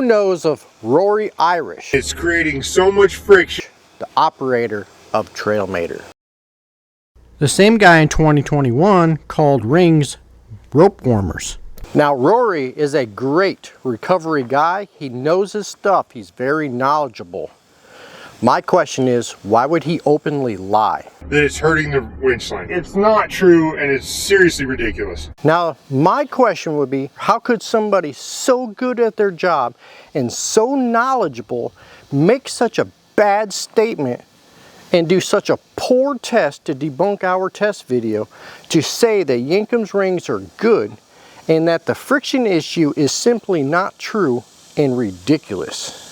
knows of Rory Irish? It's creating so much friction. The operator of Trailmator. The same guy in 2021 called rings rope warmers. Now Rory is a great recovery guy. He knows his stuff. He's very knowledgeable. My question is, why would he openly lie? That it's hurting the winch line. It's not true, and it's seriously ridiculous. Now, my question would be, how could somebody so good at their job and so knowledgeable make such a bad statement and do such a poor test to debunk our test video to say that Yankum's rings are good and that the friction issue is simply not true and ridiculous?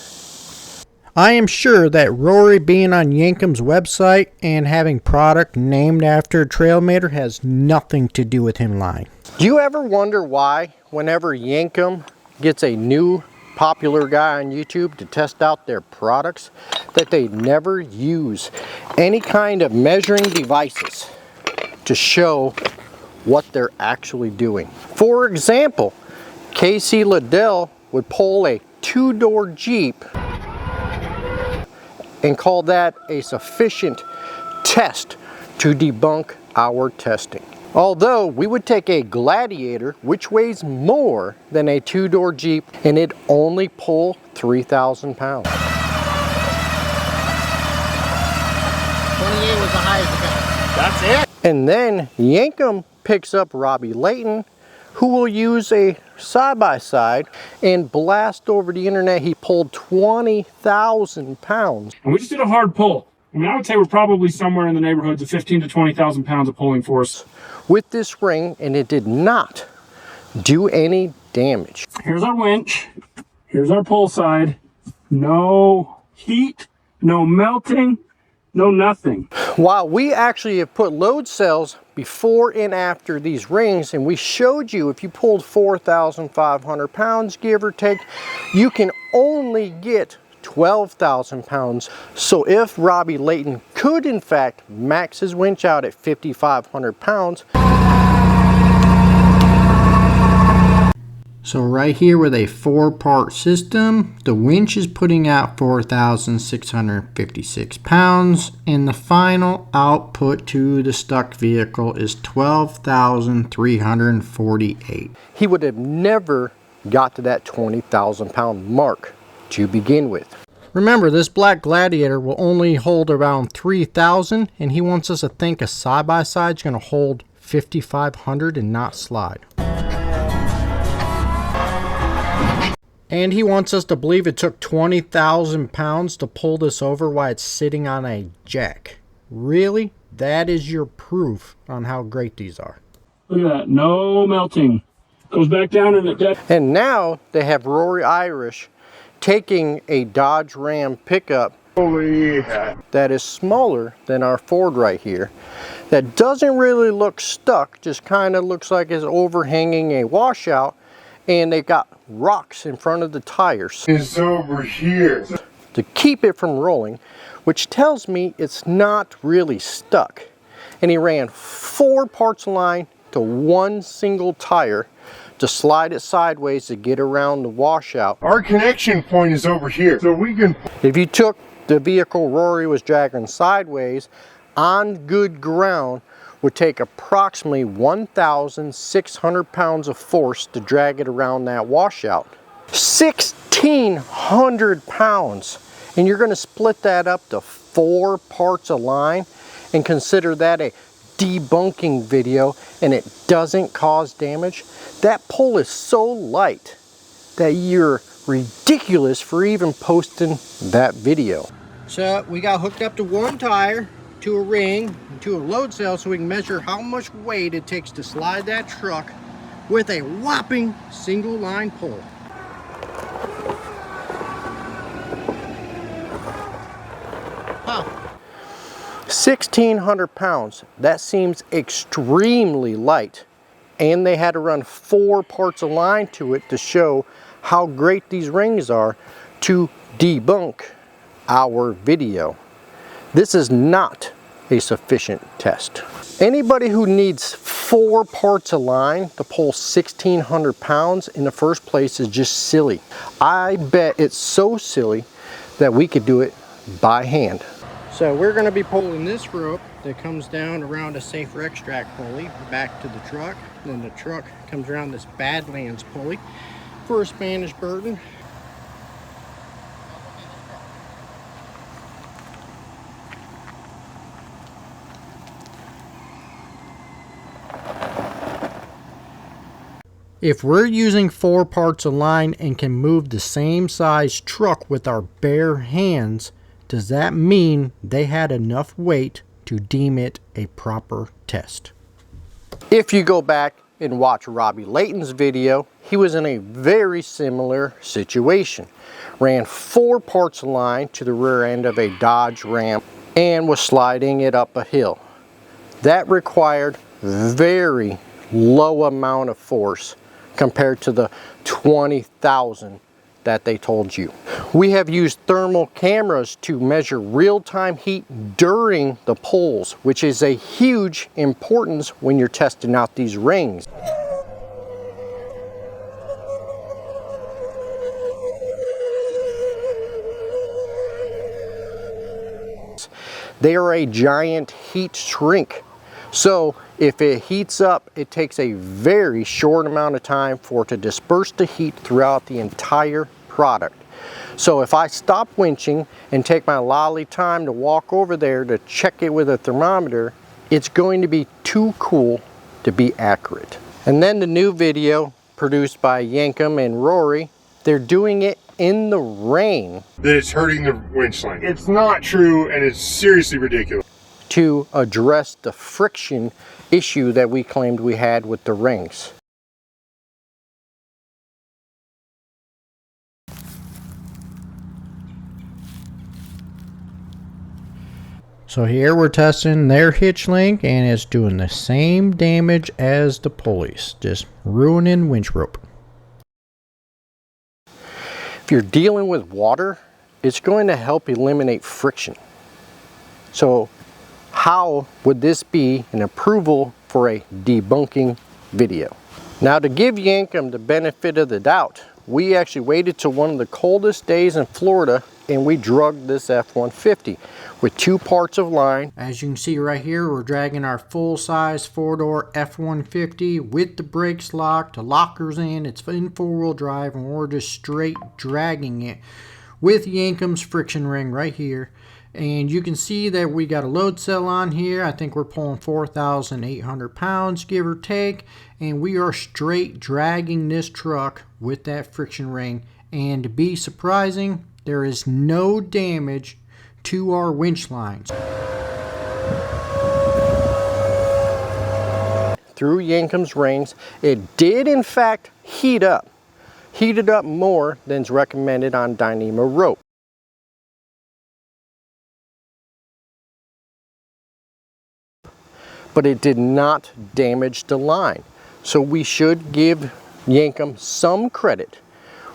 I am sure that Rory being on Yankum's website and having product named after Trailmator has nothing to do with him lying. Do you ever wonder why whenever Yankum gets a new popular guy on YouTube to test out their products that they never use any kind of measuring devices to show what they're actually doing? For example, Casey Liddell would pull a two-door Jeep and call that a sufficient test to debunk our testing. Although we would take a Gladiator, which weighs more than a two-door Jeep, and it only pull 3,000 pounds. 28 was the highest it got. That's it. And then Yankum picks up Robbie Layton, who will use a side-by-side and blast over the internet. He pulled 20,000 pounds. And we just did a hard pull. I mean, I would say we're probably somewhere in the neighborhoods of 15 to 20,000 pounds of pulling force with this ring, and it did not do any damage. Here's our winch. Here's our pull side. No heat, no melting, no nothing. While we actually have put load cells before and after these rings, and we showed you if you pulled 4,500 pounds, give or take, you can only get 12,000 pounds. So if Robbie Layton could in fact max his winch out at 5,500 pounds. So right here with a 4-part system, the winch is putting out 4,656 pounds, and the final output to the stuck vehicle is 12,348. He would have never got to that 20,000 pound mark to begin with. Remember, this black Gladiator will only hold around 3,000, and he wants us to think a side-by-side is going to hold 5,500 and not slide. And he wants us to believe it took 20,000 pounds to pull this over while it's sitting on a jack. Really? That is your proof on how great these are. Look at that. No melting. Goes back down in the deck. And now they have Rory Irish taking a Dodge Ram pickup that is smaller than our Ford right here, that doesn't really look stuck, just kind of looks like it's overhanging a washout, and they got rocks in front of the tires. It's over here to keep it from rolling, which tells me it's not really stuck. And he ran 4 parts of line to 1 single tire to slide it sideways to get around the washout. Our connection point is over here, so we can... If you took the vehicle Rory was dragging sideways on good ground, would take approximately 1,600 pounds of force to drag it around that washout. 1,600 pounds! And you're going to split that up to 4 parts of line and consider that a debunking video, and it doesn't cause damage? That pull is so light that you're ridiculous for even posting that video. So we got hooked up to 1 tire, to a ring, to a load cell, so we can measure how much weight it takes to slide that truck with a whopping single line pull. Wow. 1,600 pounds. That seems extremely light, and they had to run 4 parts of line to it to show how great these rings are to debunk our video. This is not a sufficient test. Anybody who needs 4 parts of line to pull 1,600 pounds in the first place is just silly. I bet it's so silly that we could do it by hand. So we're going to be pulling this rope that comes down around a safer extract pulley back to the truck. Then the truck comes around this Badlands pulley for a Spanish burden. If we're using 4 parts of line and can move the same size truck with our bare hands, does that mean they had enough weight to deem it a proper test? If you go back and watch Robbie Layton's video, he was in a very similar situation. Ran 4 parts of line to the rear end of a Dodge Ram and was sliding it up a hill. That required very low amount of force compared to the 20,000 that they told you. We have used thermal cameras to measure real-time heat during the pulls, which is a huge importance when you're testing out these rings. They are a giant heat shrink. So if it heats up, it takes a very short amount of time for it to disperse the heat throughout the entire product. So if I stop winching and take my lolly time to walk over there to check it with a thermometer, it's going to be too cool to be accurate. And then the new video produced by Yankum and Rory, they're doing it in the rain. That it's hurting the winch line. It's not true, and it's seriously ridiculous. To address the friction issue that we claimed we had with the rings. So here we're testing their hitch link and it's doing the same damage as the pulleys, just ruining winch rope. If you're dealing with water, it's going to help eliminate friction. So how would this be an approval for a debunking video? Now, to give Yankum the benefit of the doubt, we actually waited till one of the coldest days in Florida and we drugged this F-150 with 2 parts of line. As you can see right here, we're dragging our full-size 4-door F-150 with the brakes locked, the lockers in, it's in 4-wheel drive, and we're just straight dragging it with Yankum's friction ring right here. And you can see that we got a load cell on here. I think we're pulling 4,800 pounds, give or take. And we are straight dragging this truck with that friction ring. And to be surprising, there is no damage to our winch lines. Through Yankum's rings, it did in fact heat up. Heated up more than is recommended on Dyneema rope. But it did not damage the line. So we should give Yankum some credit.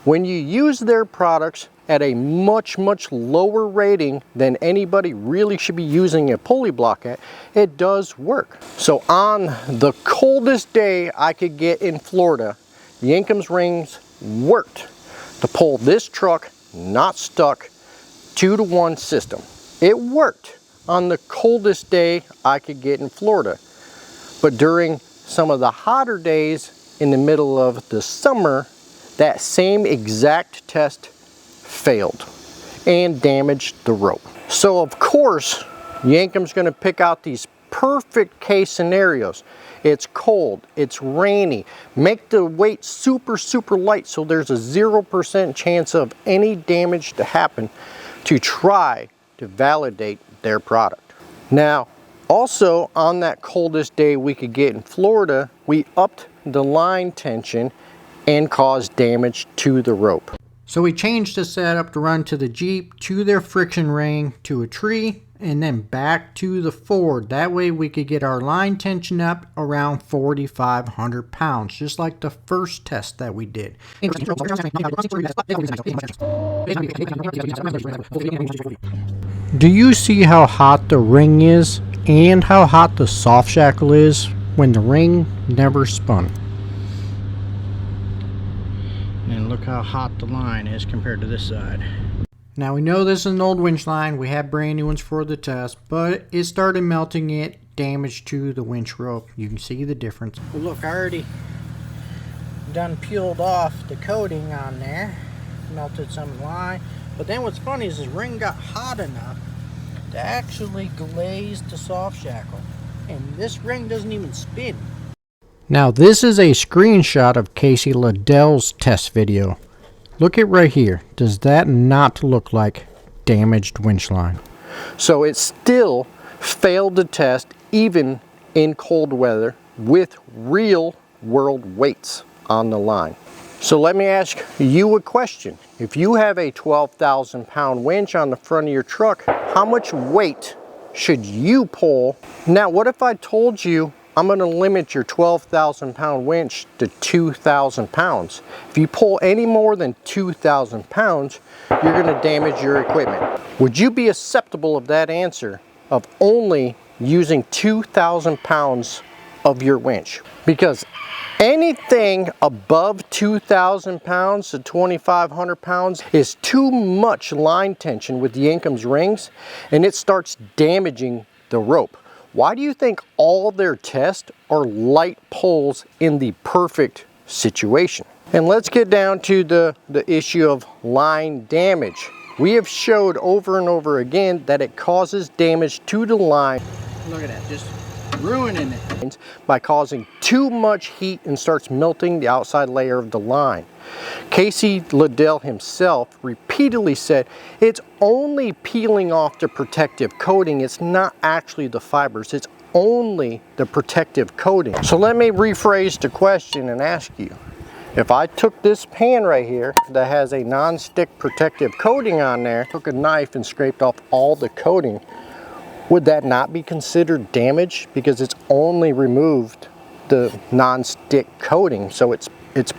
When you use their products at a much lower rating than anybody really should be using a pulley block at, it does work. So on the coldest day I could get in Florida, Yankum's rings worked to pull this truck not stuck 2-to-1 system. It worked on the coldest day I could get in Florida. But during some of the hotter days in the middle of the summer, that same exact test failed and damaged the rope. So of course, Yankum's going to pick out these perfect case scenarios. It's cold, it's rainy, make the weight super light so there's a 0% chance of any damage to happen to try to validate their product. Now, also on that coldest day we could get in Florida, we upped the line tension and caused damage to the rope. So we changed the setup to run to the Jeep, to their friction ring, to a tree, and then back to the Ford. That way we could get our line tension up around 4,500 pounds, just like the first test that we did. Do you see how hot the ring is and how hot the soft shackle is when the ring never spun. And look how hot the line is compared to this side. Now we know this is an old winch line. We have brand new ones for the test, but it started melting it, damage to the winch rope. You can see the difference. Well, look, I already done peeled off the coating on there, melted some line. But then what's funny is this ring got hot enough to actually glaze the soft shackle, and this ring doesn't even spin. Now this is a screenshot of Casey Liddell's test video. Look at right here. Does that not look like damaged winch line? So it still failed to test even in cold weather with real world weights on the line. So let me ask you a question. If you have a 12,000 pound winch on the front of your truck, how much weight should you pull? Now, what if I told you I'm going to limit your 12,000 pound winch to 2,000 pounds? If you pull any more than 2,000 pounds, you're going to damage your equipment. Would you be acceptable of that answer of only using 2,000 pounds of your winch? Because anything above 2,000 pounds to 2,500 pounds is too much line tension with Yankum's rings, and it starts damaging the rope. Why do you think all their tests are light pulls in the perfect situation? And let's get down to the issue of line damage. We have showed over and over again that it causes damage to the line. Look at that, just ruining it by causing too much heat and starts melting the outside layer of the line. Casey Liddell himself repeatedly said it's only peeling off the protective coating. It's not actually the fibers, it's only the protective coating. So let me rephrase the question and ask you, if I took this pan right here that has a non-stick protective coating on there, took a knife and scraped off all the coating, would that not be considered damage? Because it's only removed the non-stick coating, so it's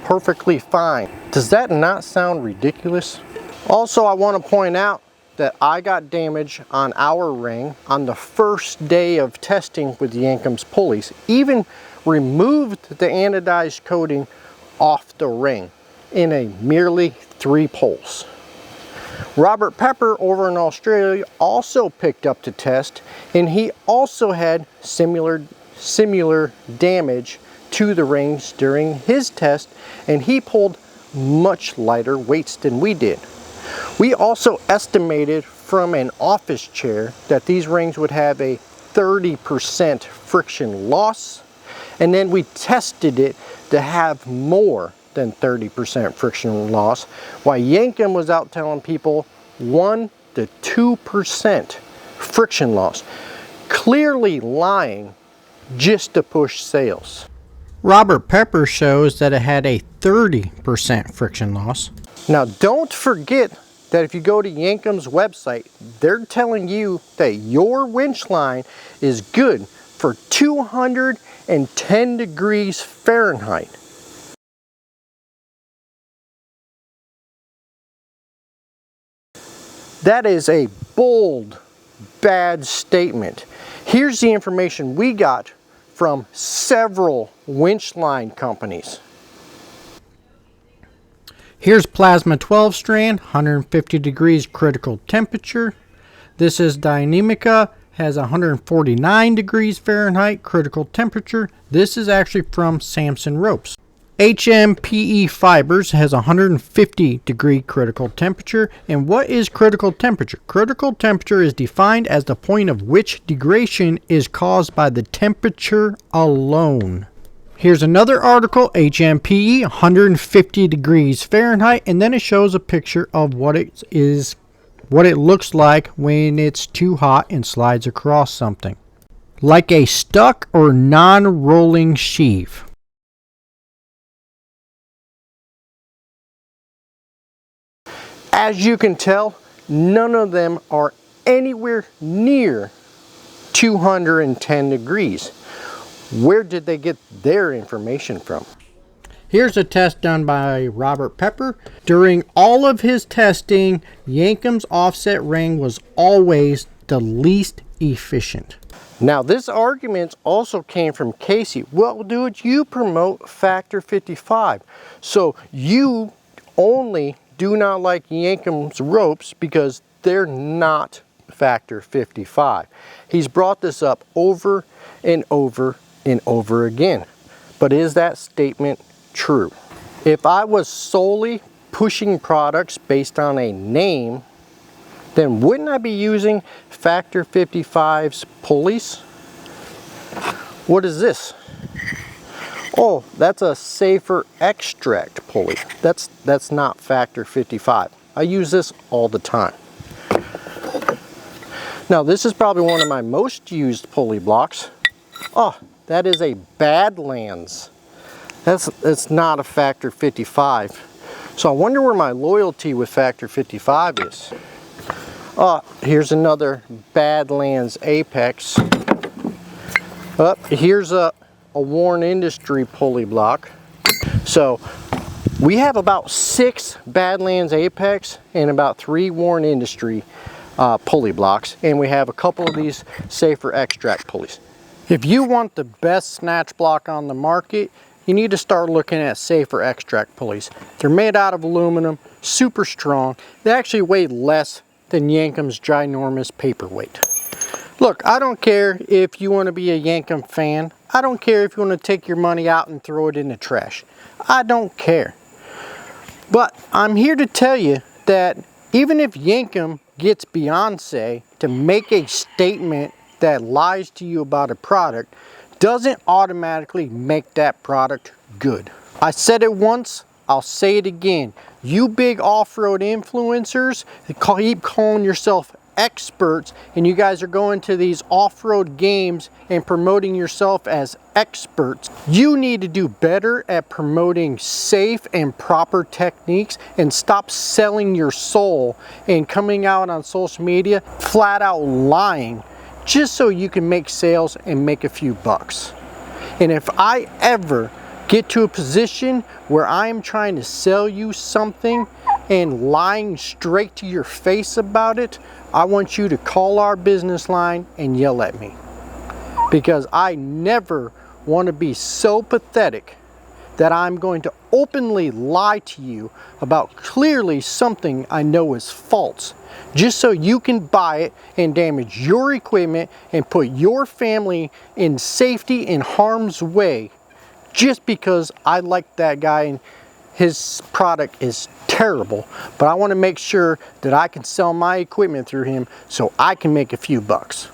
perfectly fine. Does that not sound ridiculous? Also, I want to point out that I got damage on our ring on the first day of testing with Yankum's pulleys. Even removed the anodized coating off the ring in a merely 3 pulls. Robert Pepper over in Australia also picked up the test, and he also had similar damage to the rings during his test, and he pulled much lighter weights than we did. We also estimated from an office chair that these rings would have a 30% friction loss, and then we tested it to have more than 30% friction loss, while Yankum was out telling people 1 to 2% friction loss. Clearly lying just to push sales. Robert Pepper shows that it had a 30% friction loss. Now don't forget that if you go to Yankum's website, they're telling you that your winch line is good for 210 degrees Fahrenheit. That is a bold, bad statement. Here's the information we got from several winch line companies. Here's plasma 12 strand, 150 degrees critical temperature. This is Dynamica, has 149 degrees Fahrenheit critical temperature. This is actually from Samson Ropes. HMPE Fibers has 150 degree critical temperature. And what is critical temperature? Critical temperature is defined as the point of which degradation is caused by the temperature alone. Here's another article, HMPE, 150 degrees Fahrenheit, and then it shows a picture of what it looks like when it's too hot and slides across something. Like a stuck or non-rolling sheave. As you can tell, none of them are anywhere near 210 degrees. Where did they get their information from? Here's a test done by Robert Pepper. During all of his testing, Yankum's offset ring was always the least efficient. Now this argument also came from Casey. Well, dude, you promote Factor 55. So you only do not like Yankum's ropes because they're not Factor 55. He's brought this up over and over and over again. But is that statement true? If I was solely pushing products based on a name, then wouldn't I be using Factor 55's pulleys? What is this? Oh, that's a safer extract pulley. That's not Factor 55. I use this all the time. Now this is probably one of my most used pulley blocks. Oh, that is a Badlands. That's not a Factor 55. So I wonder where my loyalty with Factor 55 is. Here's another Badlands Apex. Here's a Warren Industry pulley block. So we have about 6 Badlands Apex and about 3 Warren Industry pulley blocks, and we have a couple of these safer extract pulleys. If you want the best snatch block on the market, you need to start looking at safer extract pulleys. They're made out of aluminum, super strong. They actually weigh less than Yankum's ginormous paperweight. Look, I don't care if you want to be a Yankum fan. I don't care if you want to take your money out and throw it in the trash. I don't care. But I'm here to tell you that even if Yankum gets Beyonce to make a statement that lies to you about a product, doesn't automatically make that product good. I said it once, I'll say it again. You big off-road influencers keep calling yourself experts, and you guys are going to these off-road games and promoting yourself as experts. You need to do better at promoting safe and proper techniques and stop selling your soul and coming out on social media flat out lying just so you can make sales and make a few bucks. And if I ever get to a position where I'm trying to sell you something and lying straight to your face about it, I want you to call our business line and yell at me. Because I never want to be so pathetic that I'm going to openly lie to you about clearly something I know is false, just so you can buy it and damage your equipment and put your family in safety in harm's way, just because I like that guy and his product is terrible, but I want to make sure that I can sell my equipment through him so I can make a few bucks.